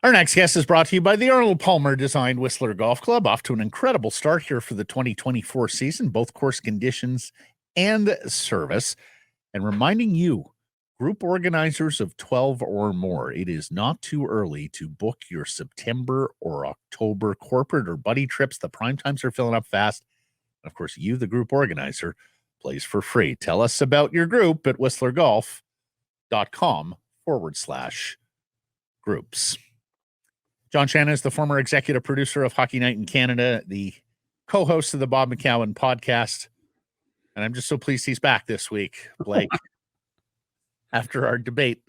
Our next guest is brought to you by the Arnold Palmer Designed Whistler Golf Club. Off to an incredible start here for the 2024 season, both course conditions and service. And reminding you, group organizers of 12 or more, it is not too early to book your September or October corporate or buddy trips. The prime times are filling up fast. And of course, you, the group organizer, plays for free. Tell us about your group at whistlergolf.com/groups. John Shannon is the former executive producer of Hockey Night in Canada, the co-host of the Bob McCowan podcast. And I'm just so pleased he's back this week, Blake, after our debate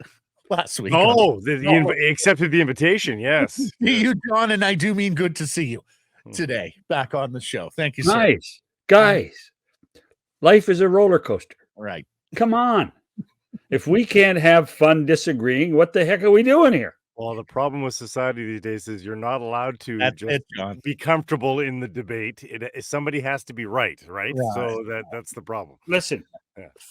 last week. He accepted the invitation. Yes. You, John, and I do mean good to see you today back on the show. Thank you, sir. Nice. Guys, life is a roller coaster. Right. Come on. If we can't have fun disagreeing, what the heck are we doing here? Well, the problem with society these days is you're not allowed to John. be comfortable in the debate. Somebody has to be right? So that's the problem. Listen,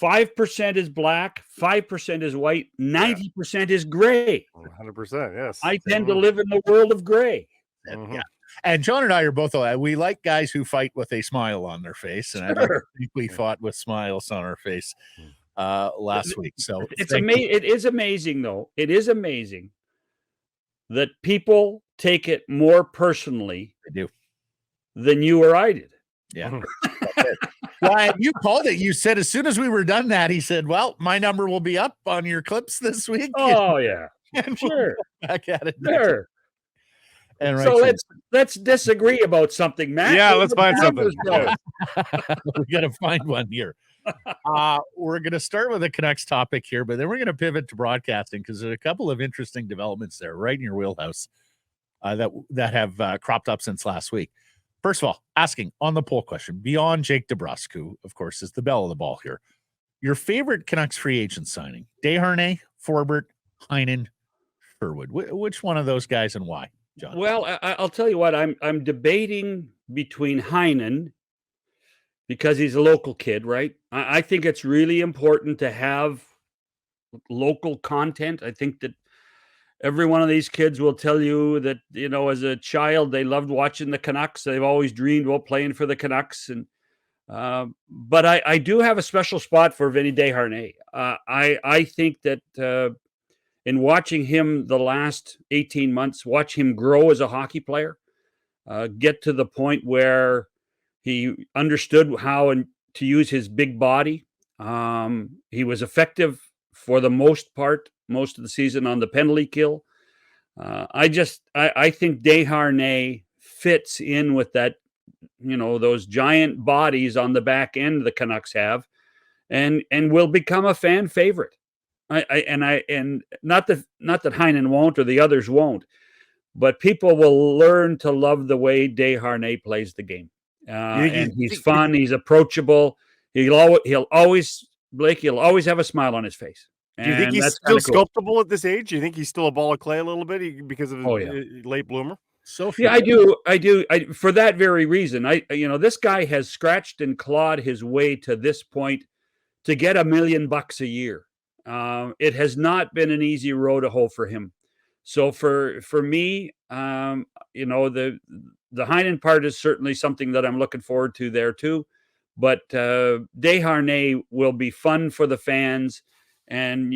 5% is black, 5% is white, 90% is gray. 100%, yes. I tend to live in the world of gray. Yeah. And John and I are both, we like guys who fight with a smile on their face. And I don't think we fought with smiles on our face last week. So it is amazing, though. It is amazing that people take it more personally than you or I did. Yeah. Well, you called it. You said as soon as we were done that, he said, well, my number will be up on your clips this week. Oh, yeah. And sure. Back at it. Sure. And so let's disagree about something, Matt. Yeah, let's find something. We got to find one here. We're going to start with a Canucks topic here, but then we're going to pivot to broadcasting because there's a couple of interesting developments there right in your wheelhouse that have cropped up since last week. First of all, asking on the poll question, beyond Jake DeBrusk, who, of course, is the belle of the ball here, your favorite Canucks free agent signing, Desharnais, Forbert, Heinen, Sherwood. Which one of those guys and why, John? Well, I'll tell you what, I'm debating between Heinen, because he's a local kid, right? I think it's really important to have local content. I think that every one of these kids will tell you that, as a child, they loved watching the Canucks. They've always dreamed about playing for the Canucks. But I do have a special spot for Vinny Desharnais. I think that in watching him the last 18 months, watch him grow as a hockey player, get to the point where he understood how to use his big body. He was effective for the most part, most of the season on the penalty kill. I think Desharnais fits in with that, those giant bodies on the back end the Canucks have, and will become a fan favorite. And not that Heinen won't or the others won't, but people will learn to love the way Desharnais plays the game. And he's fun. He's approachable. He'll always have a smile on his face. Do you think he's still sculptable at this age? Do you think he's still a ball of clay a little bit because of his late bloomer? I do. For that very reason, this guy has scratched and clawed his way to this point to get $1 million a year. It has not been an easy road to hoe for him. So for me, the Heinen part is certainly something that I'm looking forward to there too. But Desharnais will be fun for the fans. And,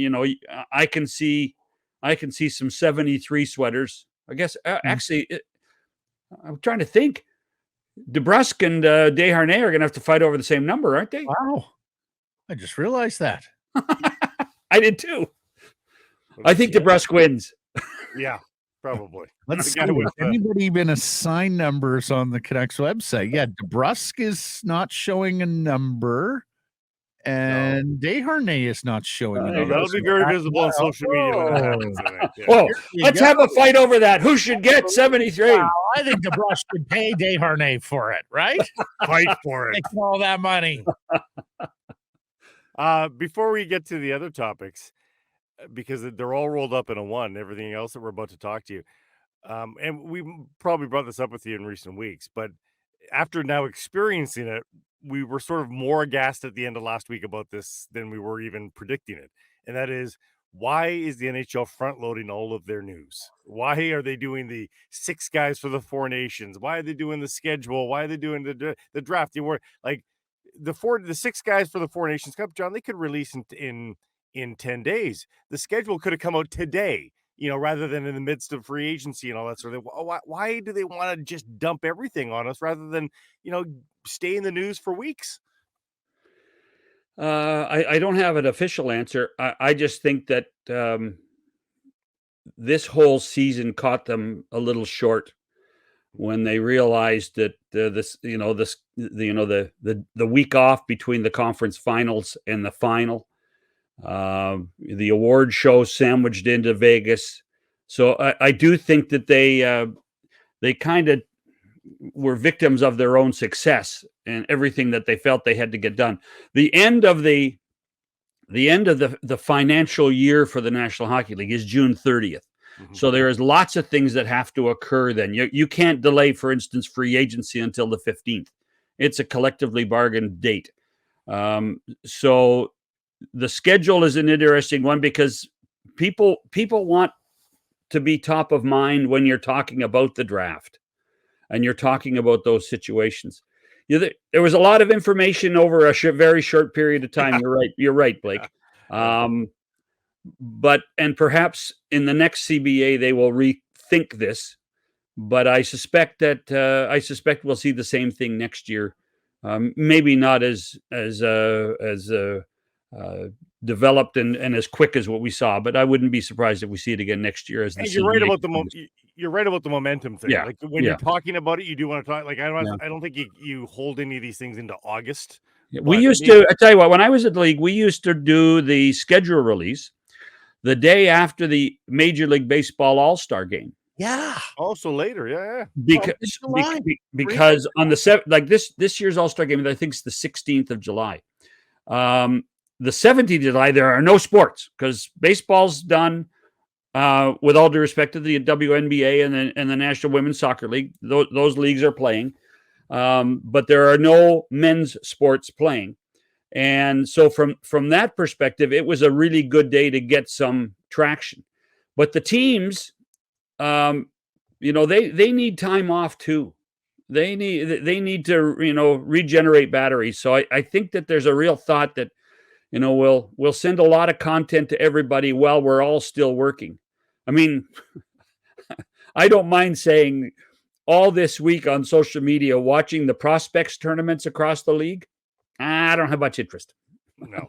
I can see some 73 sweaters. I guess, actually, I'm trying to think. DeBrusk and Desharnais are going to have to fight over the same number, aren't they? Wow. I just realized that. I did too. I think DeBrusk wins. Yeah, probably. Let's see. Has anybody been assigned numbers on the Canucks website? Yeah, DeBrusk is not showing a number. And Desharnais is not showing a number. That'll be very visible on social media when that happens. Well, let's have a fight over that. Who should get 73? Wow, I think DeBrusk should pay Desharnais for it, right? Fight for it. Take all that money. Before we get to the other topics, because they're all rolled up in a one, everything else that we're about to talk to you. And we probably brought this up with you in recent weeks, but after now experiencing it, we were sort of more aghast at the end of last week about this than we were even predicting it. And that is, why is the NHL front loading all of their news? Why are they doing the 6 guys for the 4 nations? Why are they doing the schedule? Why are they doing the draft? They were like the 6 guys for the 4 nations cup, John, they could release in 10 days. The schedule could have come out today, rather than in the midst of free agency and all that sort of thing. Why do they want to just dump everything on us rather than, stay in the news for weeks? I don't have an official answer. I just think that this whole season caught them a little short when they realized that the week off between the conference finals and the final, the award show sandwiched into Vegas. So I do think that they kind of were victims of their own success and everything that they felt they had to get done. The end of the financial year for the National Hockey League is June 30th. So there is lots of things that have to occur then. You can't delay, for instance, free agency until the 15th. It's a collectively bargained date. So the schedule is an interesting one because people want to be top of mind when you're talking about the draft and you're talking about those situations. There was a lot of information over a very short period of time. You're right, Blake. But perhaps in the next CBA they will rethink this. But I suspect we'll see the same thing next year. Maybe not as developed and as quick as what we saw, but I wouldn't be surprised if we see it again next year. You're right about the momentum thing. Yeah. Like when you're talking about it, you do want to talk. Like I don't think you hold any of these things into August. We used to. I tell you what, when I was at the league, we used to do the schedule release the day after the Major League Baseball All-Star game. Yeah. Also later, yeah. Because on the 7th, like this year's All-Star game, I think it's the 16th of July. The 17th of July, there are no sports because baseball's done. With all due respect to the WNBA and the National Women's Soccer League, those leagues are playing, but there are no men's sports playing. And so from that perspective, it was a really good day to get some traction. But the teams, they need time off too. They need to, regenerate batteries. So I think that there's a real thought that, we'll send a lot of content to everybody while we're all still working. I mean, I don't mind saying all this week on social media, watching the prospects tournaments across the league. I don't have much interest. No.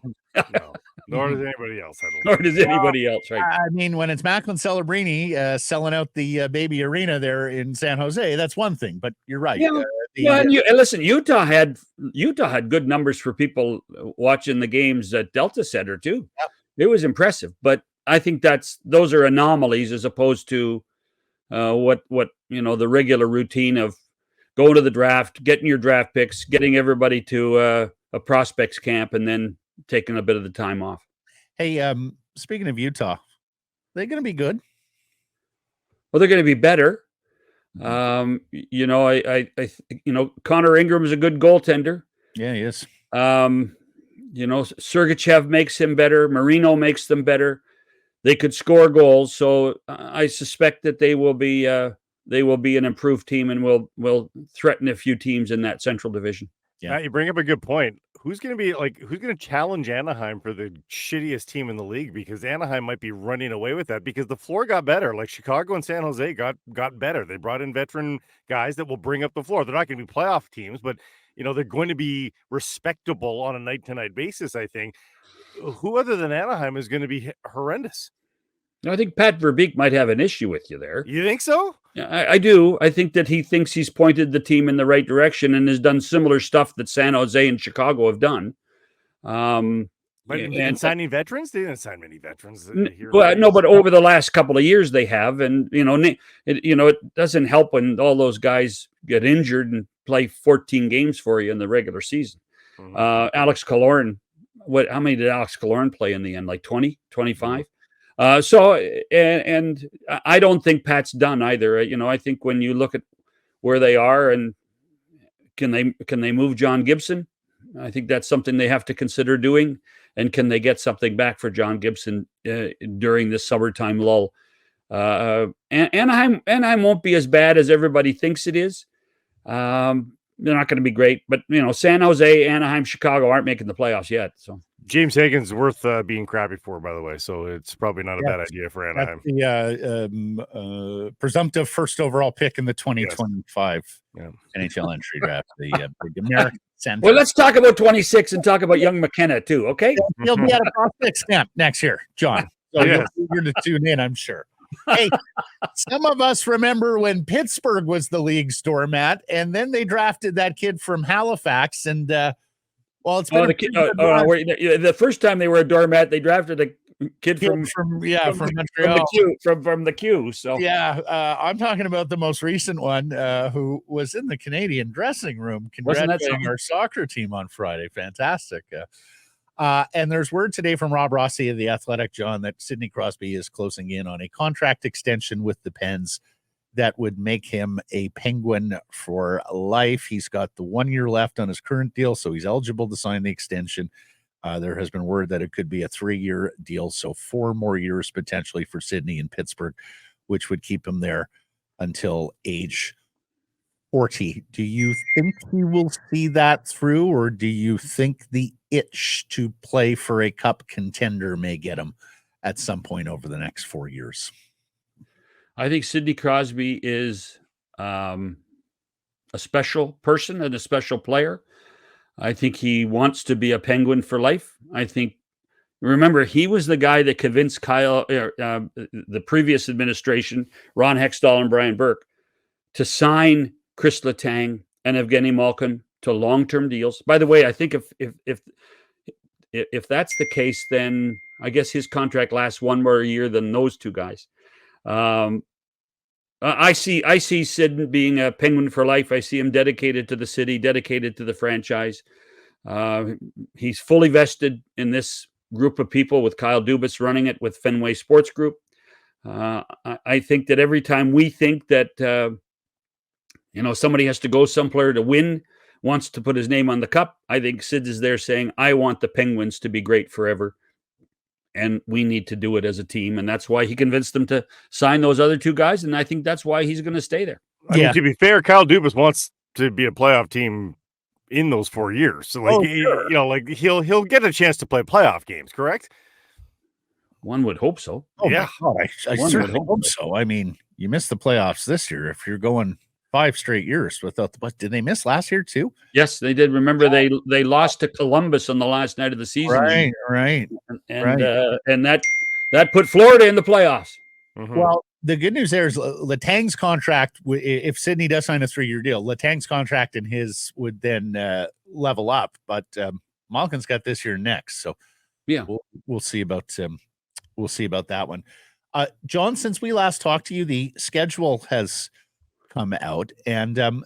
Nor does anybody else. Right? I mean, when it's Macklin Celebrini selling out the baby arena there in San Jose, that's one thing. But you're right. Yeah. And listen, Utah had good numbers for people watching the games at Delta Center too. Yep. It was impressive, but I think those are anomalies as opposed to what the regular routine of going to the draft, getting your draft picks, getting everybody to a prospects camp, and then taking a bit of the time off. Hey, speaking of Utah, they're going to be good. Well, they're going to be better. Connor Ingram is a good goaltender. Yeah, he is. Sergachev makes him better. Marino makes them better. They could score goals, so I suspect that they will be an improved team and will threaten a few teams in that Central Division. Yeah, Matt, you bring up a good point. Who's going to challenge Anaheim for the shittiest team in the league? Because Anaheim might be running away with that because the floor got better. Like Chicago and San Jose got better. They brought in veteran guys that will bring up the floor. They're not going to be playoff teams, but they're going to be respectable on a night-to-night basis, I think. Who other than Anaheim is going to be horrendous? I think Pat Verbeek might have an issue with you there. You think so? I do. I think that he thinks he's pointed the team in the right direction and has done similar stuff that San Jose and Chicago have done. But in signing veterans, they didn't sign many veterans. But over the last couple of years they have, and it doesn't help when all those guys get injured and play 14 games for you in the regular season. Mm-hmm. Alex Killorn, how many did Alex Killorn play in the end? Like 20, 25? And I don't think Pat's done either. I think when you look at where they are and can they move John Gibson, I think that's something they have to consider doing. and can they get something back for John Gibson during this summertime lull? Anaheim won't be as bad as everybody thinks it is. They're not going to be great, but San Jose, Anaheim, Chicago aren't making the playoffs yet. So James Hagan's worth being crappy for, by the way. So it's probably not a bad idea for Anaheim. The presumptive first overall pick in the 2025 NHL entry draft. The big American center. Well, let's talk about 26 and talk about young McKenna too. Okay, he'll be at a prospect camp next year, John. So you're eager to tune in, I'm sure. Hey, some of us remember when Pittsburgh was the league's doormat, and then they drafted that kid from Halifax. And it's been the first time they were a doormat, they drafted a kid from Montreal, from the Q. So I'm talking about the most recent one, who was in the Canadian dressing room congratulating our soccer team on Friday. Fantastic. And there's word today from Rob Rossi of The Athletic, John, that Sidney Crosby is closing in on a contract extension with the Pens that would make him a Penguin for life. He's got the 1 year left on his current deal, so he's eligible to sign the extension. There has been word that it could be a 3-year deal, so 4 more years potentially for Sidney in Pittsburgh, which would keep him there until age 40. Do you think he will see that through, or do you think the itch to play for a cup contender may get him at some point over the next 4 years? I think Sidney Crosby is a special person and a special player. I think he wants to be a Penguin for life. Remember, he was the guy that convinced the previous administration, Ron Hextall and Brian Burke, to sign Chris Letang and Evgeny Malkin to long-term deals. By the way, I think if that's the case, then I guess his contract lasts 1 more year than those two guys. I see Sid being a Penguin for life. I see him dedicated to the city, dedicated to the franchise. He's fully vested in this group of people with Kyle Dubas running it with Fenway Sports Group. I think that every time we think that somebody has to go somewhere to win, wants to put his name on the cup, I think Sid is there saying, I want the Penguins to be great forever, and we need to do it as a team. And that's why he convinced them to sign those other two guys, and I think that's why he's going to stay there. I mean, to be fair, Kyle Dubas wants to be a playoff team in those 4 years. So, he'll get a chance to play playoff games, correct? One would hope so. Oh, yeah. My God, I certainly hope so. I mean, you missed the playoffs this year. If you're going 5 straight years without did they miss last year too? Yes, they did. Remember, they lost to Columbus on the last night of the season. Right. And that put Florida in the playoffs. Mm-hmm. Well, the good news there is Letang's contract, if Sidney does sign a 3-year deal, Letang's contract and his would then level up. But Malkin's got this year next, so we'll see about that one. John, since we last talked to you, the schedule has come out, and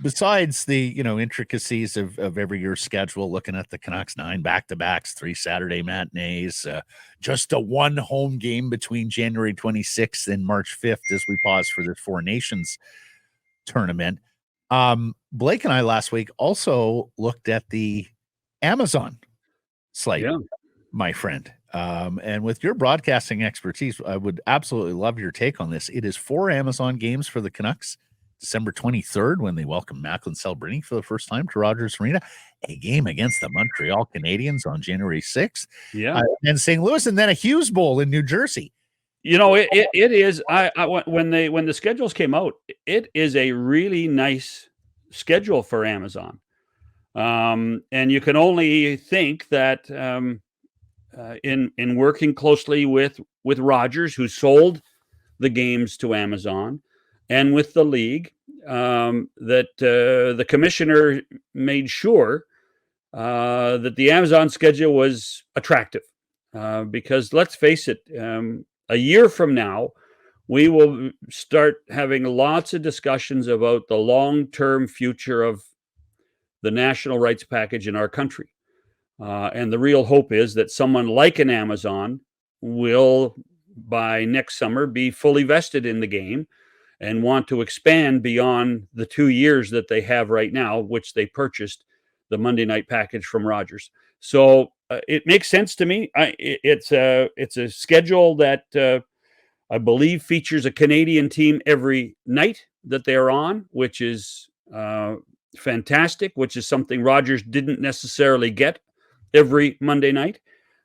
besides the intricacies of every year's schedule, looking at the Canucks 9 back-to-backs, 3 Saturday matinees, just a 1 home game between January 26th and March 5th as we pause for the Four Nations tournament. Blake and I last week also looked at the Amazon slate, my friend. And with your broadcasting expertise, I would absolutely love your take on this. It is 4 Amazon games for the Canucks. December 23rd, when they welcome Macklin Celebrini for the first time to Rogers Arena, a game against the Montreal Canadiens on January 6th. And St. Louis, and then a Hughes Bowl in New Jersey. It is. When the schedules came out, it is a really nice schedule for Amazon. And you can only think that in working closely with Rogers, who sold the games to Amazon, and with the league, that the commissioner made sure that the Amazon schedule was attractive. Because let's face it, a year from now, we will start having lots of discussions about the long-term future of the national rights package in our country. And the real hope is that someone like an Amazon will, by next summer, be fully vested in the game and want to expand beyond the 2 years that they have right now, which they purchased the Monday night package from Rogers. So it makes sense to me. It's a schedule that I believe features a Canadian team every night that they're on, which is fantastic, which is something Rogers didn't necessarily get every Monday night,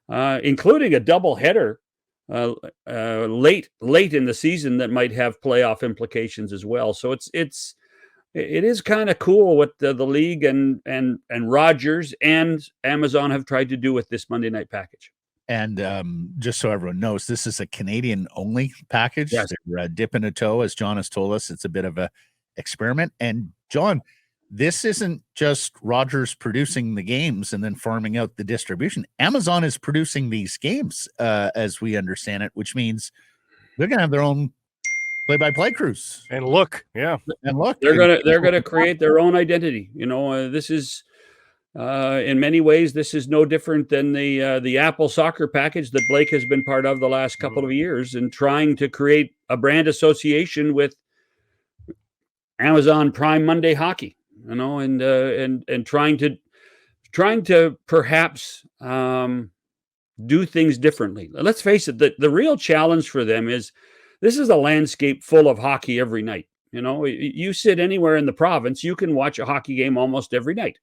including a doubleheader late in the season that might have playoff implications as well. So it is kind of cool what the league and Rogers and Amazon have tried to do with this Monday night package. And just so everyone knows, this is a Canadian-only package. Yes. They're dipping a toe, as John has told us. It's a bit of a experiment. And John, this isn't just Rogers producing the games and then farming out the distribution. Amazon is producing these games, as we understand it, which means they're going to have their own play-by-play crews. And look, yeah, and look, they're gonna create their own identity. This is in many ways this is no different than the Apple soccer package that Blake has been part of the last couple of years, and trying to create a brand association with Amazon Prime Monday Hockey. And trying to perhaps do things differently. Let's face it, the real challenge for them is this is a landscape full of hockey every night. You sit anywhere in the province, you can watch a hockey game almost every night.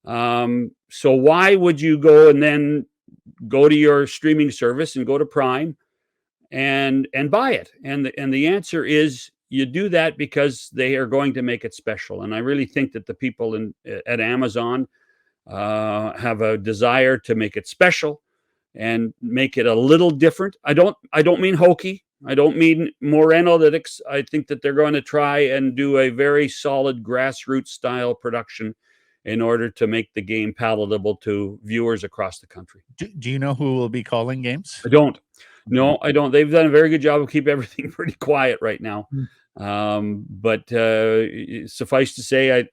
So why would you go and then go to your streaming service and go to Prime and buy it? And the answer is you do that because they are going to make it special. And I really think that the people at Amazon have a desire to make it special and make it a little different. I don't mean hokey. I don't mean more analytics. I think that they're going to try and do a very solid grassroots style production in order to make the game palatable to viewers across the country. Do you know who will be calling games? I don't. No, I don't. They've done a very good job of keeping everything pretty quiet right now. But suffice to say,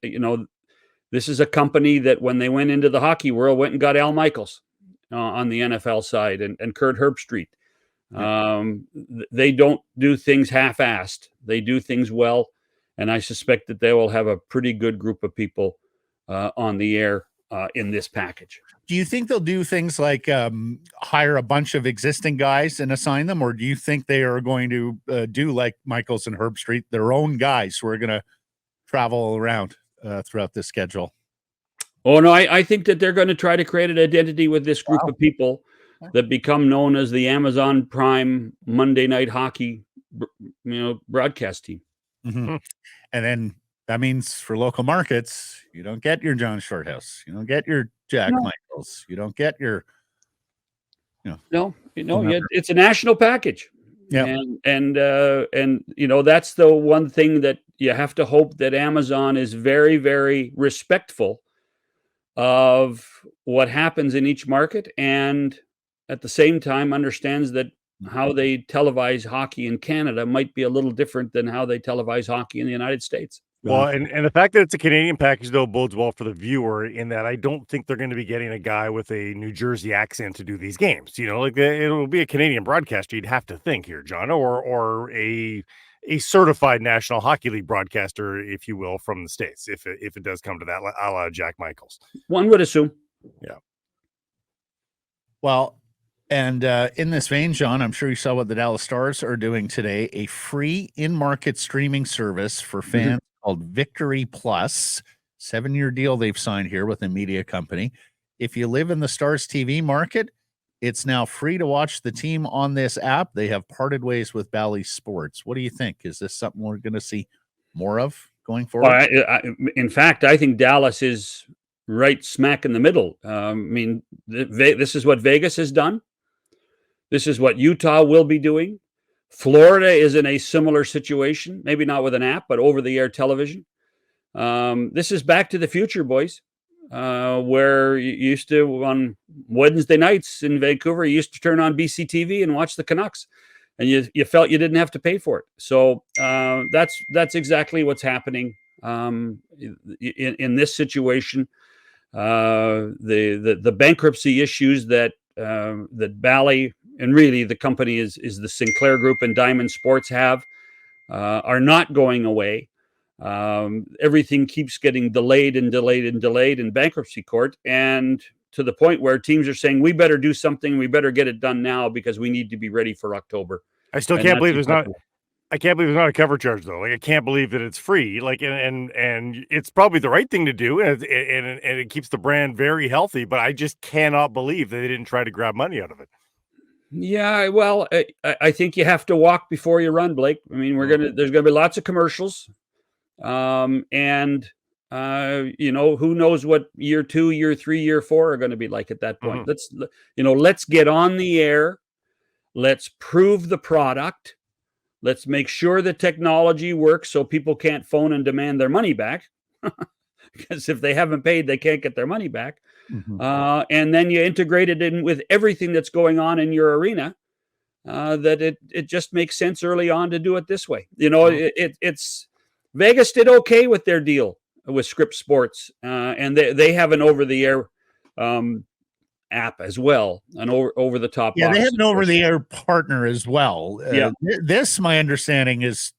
this is a company that when they went into the hockey world, went and got Al Michaels on the NFL side and Kurt Herbstreit. They don't do things half-assed. They do things well, and I suspect that they will have a pretty good group of people on the air in this package. Do you think they'll do things like hire a bunch of existing guys and assign them, or do you think they are going to do like Michaels and Herbstreit, their own guys who are going to travel around throughout this schedule? Oh, no, I think that they're going to try to create an identity with this group of people that become known as the Amazon Prime Monday Night Hockey, broadcast team. Mm-hmm. And then that means for local markets, you don't get your John Shorthouse, you don't get your Jack Michaels, you don't get your, it's a national package. Yeah, and that's the one thing that you have to hope that Amazon is very, very respectful of what happens in each market, and at the same time understands that how they televise hockey in Canada might be a little different than how they televise hockey in the United States. Well, and the fact that it's a Canadian package, though, bodes well for the viewer in that I don't think they're going to be getting a guy with a New Jersey accent to do these games. It'll be a Canadian broadcaster, you'd have to think here, John, or a certified National Hockey League broadcaster, if you will, from the States, if it does come to that, a la Jack Michaels. One would assume. Yeah. Well, and in this vein, John, I'm sure you saw what the Dallas Stars are doing today, a free in-market streaming service for fans called Victory Plus. 7-year deal they've signed here with a media company. If you live in the Stars TV market, it's now free to watch the team on this app. They have parted ways with Bally Sports. What do you think? Is this something we're going to see more of going forward? Well, in fact, I think Dallas is right smack in the middle. This is what Vegas has done. This is what Utah will be doing. Florida is in a similar situation, maybe not with an app, but over-the-air television. This is back to the future, boys, where you used to, on Wednesday nights in Vancouver, you used to turn on BCTV and watch the Canucks, and you felt you didn't have to pay for it. So that's exactly what's happening in this situation. The bankruptcy issues that Bally, and really the company is the Sinclair Group and Diamond Sports have, are not going away. Everything keeps getting delayed in bankruptcy court. And to the point where teams are saying we better do something. We better get it done now because we need to be ready for October. I still can't believe there's not. I can't believe there's not a cover charge though. Like I can't believe that it's free. Like and it's probably the right thing to do, and it keeps the brand very healthy. But I just cannot believe that they didn't try to grab money out of it. Yeah, well, I think you have to walk before you run, Blake. I mean, there's gonna be lots of commercials, and who knows what year 2, year 3, year 4 are going to be like at that point. Let's get on the air. Let's prove the product. Let's make sure the technology works so people can't phone and demand their money back. Because if they haven't paid, they can't get their money back. And then you integrate it in with everything that's going on in your arena. That it just makes sense early on to do it this way. It's Vegas did okay with their deal with Script Sports, and they have an over-the-air app as well, an over-the-top. Yeah, they have an over-the-air partner as well. This, my understanding, is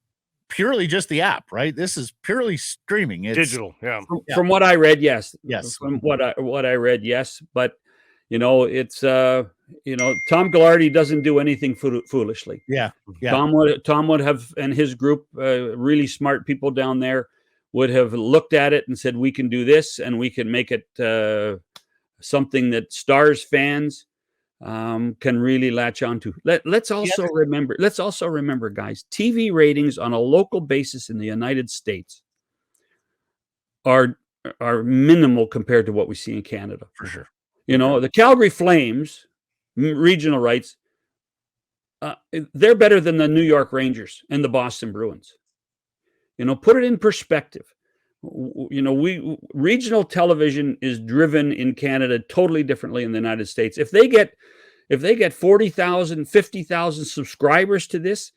purely just the app, right? This is purely streaming. It's digital. Yeah. From what I read, yes. Yes. From what I read, yes. But it's Tom Ghilardi doesn't do anything foolishly. Yeah. Tom would have, and his group, really smart people down there, would have looked at it and said, we can do this and we can make it something that Stars fans can really latch onto. Let's also remember, guys, TV ratings on a local basis in the United States are minimal compared to what we see in Canada. For sure. The Calgary Flames regional rights, they're better than the New York Rangers and the Boston Bruins. Put it in perspective. Regional television is driven in Canada totally differently in the United States. If they get 40,000, 50,000 subscribers to this,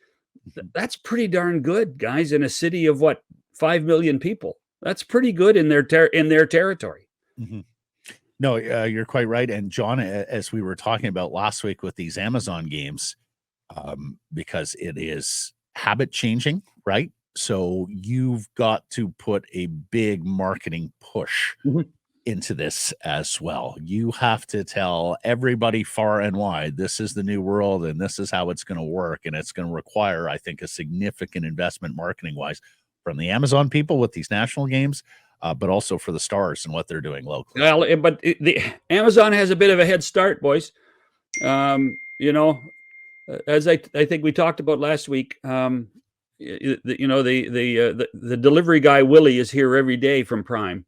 that's pretty darn good, guys, in a city of 5 million people. That's pretty good in their territory. Mm-hmm. No, you're quite right. And John, as we were talking about last week with these Amazon games, because it is habit changing, right? So you've got to put a big marketing push into this as well. You have to tell everybody far and wide, this is the new world and this is how it's going to work. And it's going to require, I think, a significant investment marketing wise from the Amazon people with these national games, but also for the Stars and what they're doing locally. Well, but the Amazon has a bit of a head start, boys. As I think we talked about last week, the delivery guy Willie is here every day from Prime.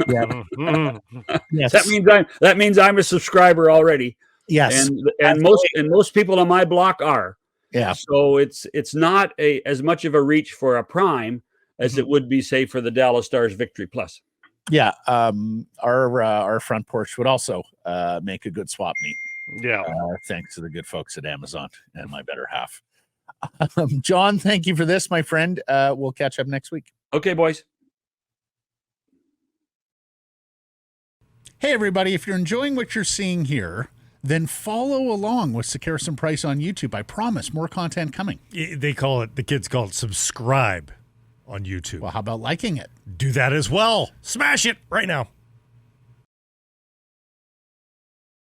Yeah. Yes. That means I'm a subscriber already. Yes. And most people on my block are. Yeah. So it's not as much of a reach for a Prime as it would be, say, for the Dallas Stars Victory Plus. Yeah. Our front porch would also make a good swap meet. Yeah. Thanks to the good folks at Amazon and my better half. John, thank you for this, my friend. We'll catch up next week. Okay, boys. Hey, everybody. If you're enjoying what you're seeing here, then follow along with Sekeres and Price on YouTube. I promise more content coming. The kids call it subscribe on YouTube. Well, how about liking it? Do that as well. Smash it right now.